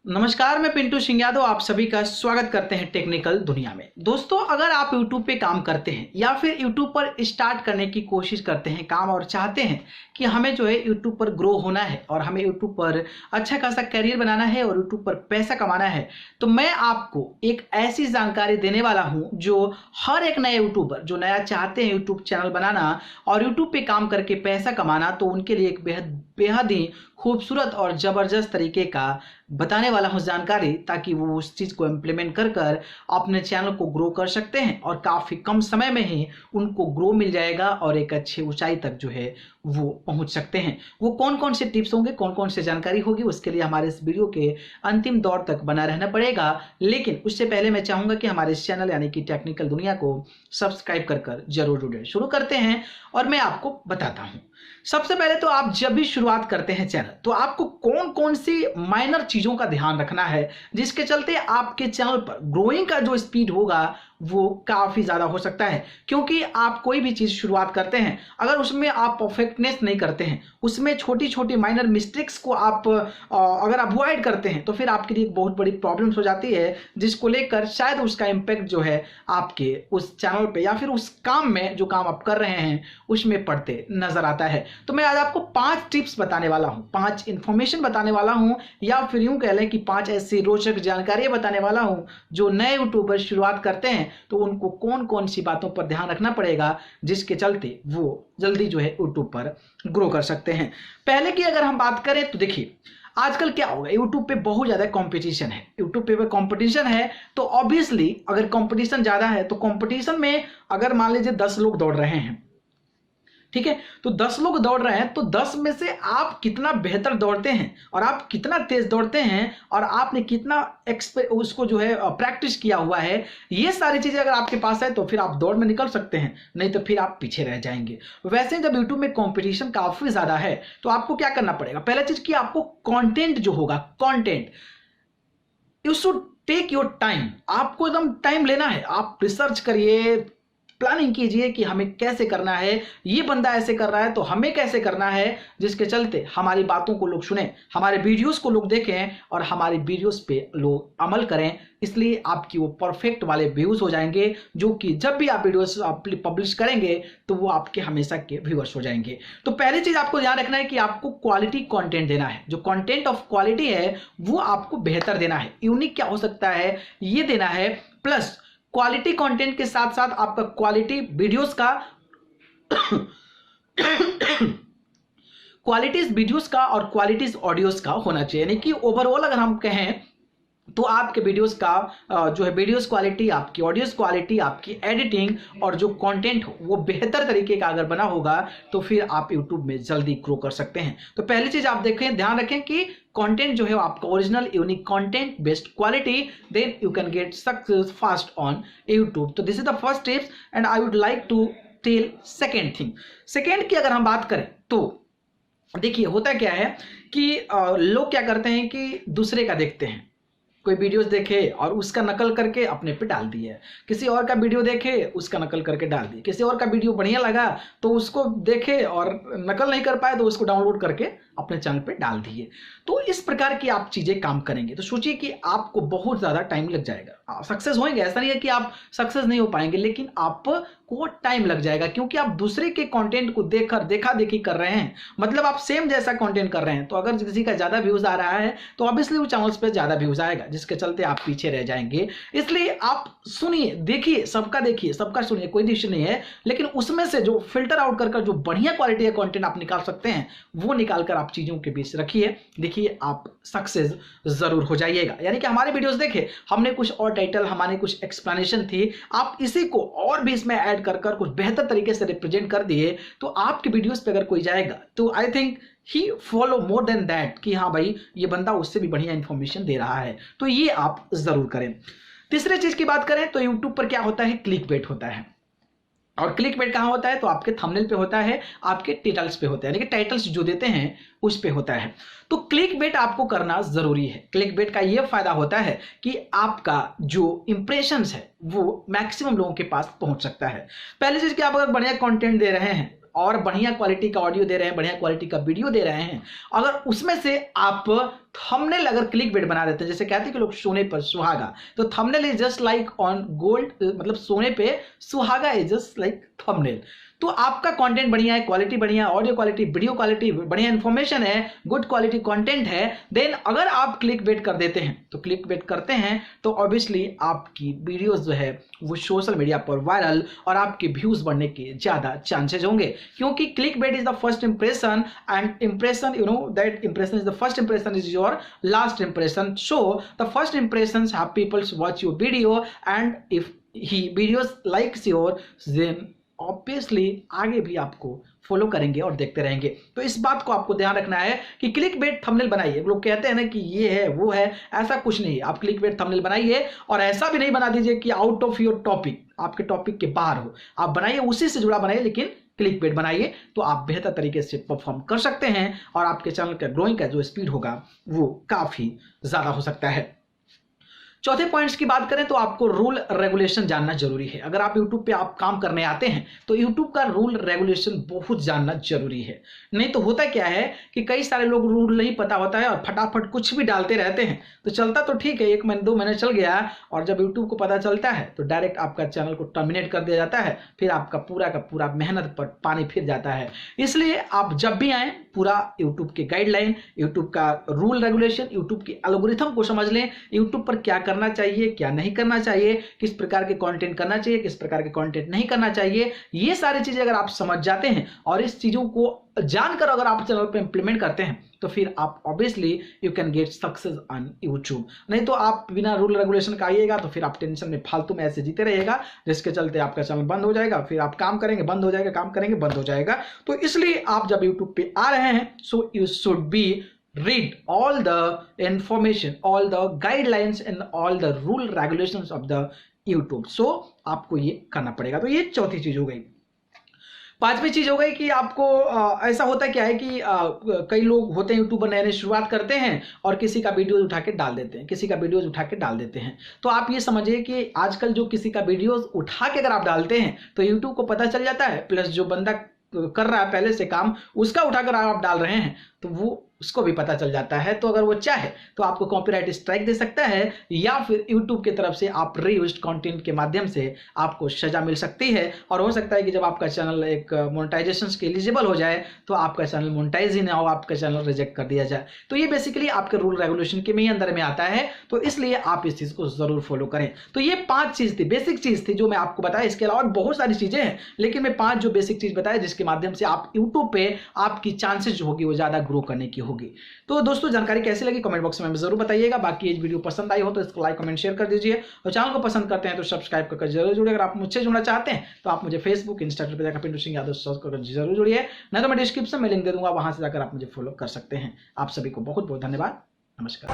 नमस्कार, मैं पिंटू सिंह यादव आप सभी का स्वागत करते हैं टेक्निकल दुनिया में। दोस्तों, अगर आप YouTube पे काम करते हैं या फिर YouTube पर स्टार्ट करने की कोशिश करते हैं काम और चाहते हैं कि हमें जो है YouTube पर ग्रो होना है और हमें YouTube पर अच्छा खासा करियर बनाना है और YouTube पर पैसा कमाना है, तो मैं आपको एक ऐसी जानकारी देने वाला हूं जो हर एक नए यूट्यूबर जो नया चाहते हैं YouTube चैनल बनाना और YouTube पे काम करके पैसा कमाना, तो उनके लिए एक बेहद ही खूबसूरत और ज़बरदस्त तरीके का बताने वाला हूँ जानकारी, ताकि वो उस चीज़ को इम्प्लीमेंट कर कर अपने चैनल को ग्रो कर सकते हैं और काफ़ी कम समय में ही उनको ग्रो मिल जाएगा और एक अच्छी ऊंचाई तक जो है वो पहुंच सकते हैं। वो कौन कौन से टिप्स होंगे, कौन कौन से जानकारी होगी, उसके लिए हमारे इस वीडियो के अंतिम दौर तक बना रहना पड़ेगा। लेकिन उससे पहले मैं चाहूँगा कि हमारे इस चैनल यानी कि टेक्निकल दुनिया को सब्सक्राइब कर जरूर जुड़े। शुरू करते हैं और मैं आपको बताता हूँ। सबसे पहले तो आप जब भी शुरुआत करते हैं चैनल, तो आपको कौन कौन सी माइनर चीजों का ध्यान रखना है जिसके चलते आपके चैनल पर ग्रोइंग का जो स्पीड होगा वो काफी ज्यादा हो सकता है। क्योंकि आप कोई भी चीज शुरुआत करते हैं, अगर उसमें आप परफेक्टनेस नहीं करते हैं, उसमें छोटी छोटी माइनर मिस्टेक्स को आप अगर अवॉइड करते हैं, तो फिर आपके लिए बहुत बड़ी प्रॉब्लम्स हो जाती है, जिसको लेकर शायद उसका इम्पैक्ट जो है आपके उस चैनल पे या फिर उस काम में जो काम आप कर रहे हैं उसमें पड़ते नजर आता है। तो मैं आज आपको 5 टिप्स बताने वाला हूं, 5 इंफॉर्मेशन बताने वाला हूं, या फिर यूं कह लें कि 5 ऐसी रोचक जानकारियां बताने वाला हूं जो नए यूट्यूबर शुरुआत करते हैं तो उनको कौन कौन सी बातों पर ध्यान रखना पड़ेगा जिसके चलते वो जल्दी जो है यूट्यूब पर ग्रो कर सकते हैं। पहले की अगर हम बात करें तो देखिए, आजकल क्या होगा, यूट्यूब पे बहुत ज्यादा कंपटीशन है। यूट्यूब पे कंपटीशन है तो ऑब्वियसली अगर कंपटीशन ज्यादा है तो कंपटीशन में अगर मान लीजिए 10 लोग दौड़ रहे हैं, ठीक है, तो 10 लोग दौड़ रहे हैं, तो 10 में से आप कितना बेहतर दौड़ते हैं और आप कितना तेज दौड़ते हैं और आपने कितना उसको जो है प्रैक्टिस किया हुआ है, ये सारी चीजें अगर आपके पास है तो फिर आप दौड़ में निकल सकते हैं, नहीं तो फिर आप पीछे रह जाएंगे। वैसे जब यूट्यूब में कंपटीशन काफी ज्यादा है तो आपको क्या करना पड़ेगा, पहला चीज कि आपको कंटेंट जो होगा, content you should take your time. आपको एकदम टाइम लेना है, आप रिसर्च करिए, प्लानिंग कीजिए कि हमें कैसे करना है, ये बंदा ऐसे कर रहा है तो हमें कैसे करना है, जिसके चलते हमारी बातों को लोग सुने, हमारे वीडियोस को लोग देखें और हमारे वीडियोस पे लोग अमल करें। इसलिए आपकी वो परफेक्ट वाले व्यूज हो जाएंगे, जो कि जब भी आप वीडियोस पब्लिश करेंगे तो वो आपके हमेशा के व्यूअर्स हो जाएंगे। तो पहली चीज आपको ध्यान रखना है कि आपको क्वालिटी कंटेंट देना है। जो कंटेंट ऑफ क्वालिटी है वो आपको बेहतर देना है, यूनिक क्या हो सकता है ये देना है, प्लस क्वालिटी कंटेंट के साथ साथ आपका क्वालिटी वीडियोस का क्वालिटीज वीडियोस का और क्वालिटीज ऑडियोस का होना चाहिए। यानी कि ओवरऑल अगर हम कहें तो आपके वीडियोस का जो है वीडियोस क्वालिटी, आपकी ऑडियोस क्वालिटी, आपकी एडिटिंग और जो कंटेंट हो वो बेहतर तरीके का अगर बना होगा तो फिर आप यूट्यूब में जल्दी ग्रो कर सकते हैं। तो पहली चीज आप देखें, ध्यान रखें कि कंटेंट जो है आपका original unique content based quality, then you can get success fast on YouTube. तो this is the first tips and I would like to tell second thing. Second की अगर हम बात करें तो देखिए, होता क्या है कि लोग क्या करते हैं कि दूसरे का देखते हैं, कोई वीडियोस देखे और उसका नकल करके अपने पे डाल दिए, किसी और का वीडियो देखे उसका नकल करके डाल दिए, किसी और का वीडियो बढ़िया लगा तो उसको देखे और नकल नहीं कर पाए तो उसको डाउनलोड करके अपने चैनल पे डाल दिए। तो इस प्रकार की आप चीजें काम करेंगे तो सोचिए कि आपको बहुत ज्यादा टाइम लग जाएगा। सक्सेस होंगे, ऐसा नहीं है कि आप सक्सेस नहीं हो पाएंगे, लेकिन आपको टाइम लग जाएगा क्योंकि आप दूसरे के कंटेंट को देखकर देखा देखी कर रहे हैं। मतलब आप सेम जैसा कंटेंट कर रहे हैं, तो अगर किसी का ज्यादा व्यूज आ रहा है तो ऑब्वियसली वो चैनल्स पे ज्यादा व्यूज आएगा, जिसके चलते आप पीछे रह जाएंगे। इसलिए आप सुनिए, देखिए, सबका सुनिए, कोई डिसीजन नहीं है, लेकिन उसमें से जो फिल्टर आउट कर जो बढ़िया क्वालिटी का कंटेंट आप निकाल सकते हैं वो निकालकर आप चीजों के बीच रखिए, देखिए आप सक्सेस जरूर हो जाइएगा। यानी कि हमारे वीडियोस देखे, हमने कुछ और टाइटल, हमारे कुछ एक्सप्लेनेशन थी, आप इसी को और भी इसमें ऐड कर कुछ बेहतर तरीके से रिप्रेजेंट कर दिए, तो आपके वीडियोस पे अगर कोई जाएगा तो I think he follow more than that कि हाँ भाई ये बंदा उससे भी बढ़िया इंफॉर्मेशन दे रहा है। तो ये आप जरूर करें। तीसरे चीज की बात करें तो यूट्यूब पर क्या होता है, क्लिक बेट होता है। और क्लिक बेट कहां होता है, तो आपके थंबनेल पे होता है, आपके टाइटल्स पे होता है, यानी कि टाइटल्स जो देते हैं उस पे होता है। तो क्लिक बेट आपको करना जरूरी है। क्लिक बेट का यह फायदा होता है कि आपका जो इंप्रेशंस है वो मैक्सिमम लोगों के पास पहुंच सकता है। पहली चीज कि आप अगर बढ़िया कंटेंट दे रहे हैं और बढ़िया क्वालिटी का ऑडियो दे रहे हैं, बढ़िया क्वालिटी का वीडियो दे रहे हैं, अगर उसमें से आप थंबनेल अगर क्लिक बेट बना देते हैं, जैसे कहते हैं कि लोग सोने पर सुहागा, तो thumbnail is just like on gold, मतलब सोने पे सुहागा इज जस्ट लाइक थंबनेल। तो आपका कंटेंट बढ़िया है, क्वालिटी बढ़िया, ऑडियो क्वालिटी, वीडियो क्वालिटी बढ़िया, इंफॉर्मेशन है, गुड क्वालिटी कंटेंट है, देन अगर आप क्लिक बेट कर देते हैं, तो क्लिक बेट करते हैं तो ऑब्वियसली आपकी वीडियोस जो है वो सोशल मीडिया पर वायरल और आपके व्यूज बढ़ने के ज्यादा चांसेस होंगे, क्योंकि clickbait is the first impression and impression, you know that impression is the first impression is your last impression. So the first impressions have peoples watch your video and if he videos likes your, then obviously आगे भी आपको follow करेंगे और देखते रहेंगे। तो इस बात को आपको ध्यान रखना है कि क्लिक बेट थंबनेल बनाइए। लोग कहते हैं ना कि ये है वो है, ऐसा कुछ नहीं है। आप क्लिक बेट थंबनेल बनाइए और ऐसा भी नहीं बना दीजिए कि आउट ऑफ योर टॉपिक, आपके टॉपिक के बाहर हो। आप बनाइए, उसी से जुड़ा बनाइए, लेकिन क्लिक बेट बनाइए, तो आप बेहतर तरीके से परफॉर्म कर सकते हैं और आपके चैनल का ग्रोइंग का जो स्पीड होगा वो काफी ज्यादा हो सकता है। चौथे पॉइंट्स की बात करें तो आपको रूल रेगुलेशन जानना जरूरी है। अगर आप यूट्यूब पे आप काम करने आते हैं तो यूट्यूब का रूल रेगुलेशन बहुत जानना जरूरी है। नहीं तो होता क्या है कि कई सारे लोग रूल नहीं पता होता है और फटाफट कुछ भी डालते रहते हैं, तो चलता तो ठीक है, 1 महीने 2 महीने चल गया, और जब यूट्यूब को पता चलता है तो डायरेक्ट आपका चैनल को टर्मिनेट कर दिया जाता है, फिर आपका पूरा का पूरा मेहनत पर पानी फिर जाता है। इसलिए आप जब भी आए पूरा यूट्यूब के गाइडलाइन, यूट्यूब का रूल रेगुलेशन, यूट्यूब की एल्गोरिथम को समझ लें, यूट्यूब पर क्या करना चाहिए, क्या नहीं करना चाहिए, किस प्रकार के कंटेंट करना चाहिए, किस प्रकार के कंटेंट नहीं करना चाहिए। ये सारी चीजें अगर आप समझ जाते हैं और इस चीजों को जानकर अगर आप चैनल पे इंप्लीमेंट करते हैं तो फिर आप obviously you can get success on YouTube. नहीं तो आप बिना रूल रेगुलेशन का आइएगा तो फिर आप टेंशन में फालतू में ऐसे जीते रहिएगा, जिसके चलते आपका चैनल बंद हो जाएगा, फिर आप काम करेंगे बंद हो जाएगा, काम करेंगे बंद हो जाएगा। तो इसलिए आप जब यूट्यूब पे आ रहे हैं so you should be read all the information, all the guidelines and all the rule regulations of the YouTube। so आपको ये करना पड़ेगा। तो ये चौथी चीज हो गई। पांचवी चीज हो गई कि आपको ऐसा होता क्या है कि कई लोग होते हैं यूट्यूबर नए नए शुरुआत करते हैं और किसी का वीडियोज उठा के डाल देते हैं, किसी का वीडियोज उठा के डाल देते हैं। तो आप ये समझिए कि आजकल जो किसी का वीडियोज उठा के अगर आप डालते हैं तो यूट्यूब को पता चल जाता है, प्लस जो बंदा कर रहा है पहले से काम उसका उठाकर आप डाल रहे हैं तो वो उसको भी पता चल जाता है। तो अगर वो चाहे तो आपको कॉपीराइट स्ट्राइक दे सकता है या फिर यूट्यूब की तरफ से आप रीयूज्ड कंटेंट के माध्यम से आपको सजा मिल सकती है। और हो सकता है कि जब आपका चैनल एक मोनेटाइजेशन के एलिजिबल हो जाए तो आपका चैनल मोनेटाइज ही ना हो, आपका चैनल रिजेक्ट कर दिया जाए। तो ये बेसिकली आपके रूल रेगुलेशन के में ही अंदर में आता है, तो इसलिए आप इस चीज को जरूर फॉलो करें। तो ये 5 चीज थी, बेसिक चीज थी जो मैं आपको बताया। इसके अलावा बहुत सारी चीजें हैं, लेकिन मैं 5 जो बेसिक चीज बताया जिसके माध्यम से आप यूट्यूब पे आपकी चांसेस जो होगी वो ज्यादा ग्रो करने की होगी। तो दोस्तों जानकारी कैसी लगी कमेंट बॉक्स में जरूर बताइएगा। बाकी ये वीडियो पसंद आई हो तो इसको लाइक कमेंट शेयर कर दीजिए और चैनल को पसंद करते हैं तो सब्सक्राइब करके जरूर जुड़िए। अगर आप मुझसे जुड़ना चाहते हैं तो आप मुझे फेसबुक इंस्टाग्राम पर जाकर पिंटू सिंह यादव सर्च करके जरूर जुड़िए, नहीं तो मैं डिस्क्रिप्शन में लिंक दे दूंगा, वहां से जाकर आप मुझे फॉलो कर सकते हैं। आप सभी को बहुत बहुत धन्यवाद। नमस्कार।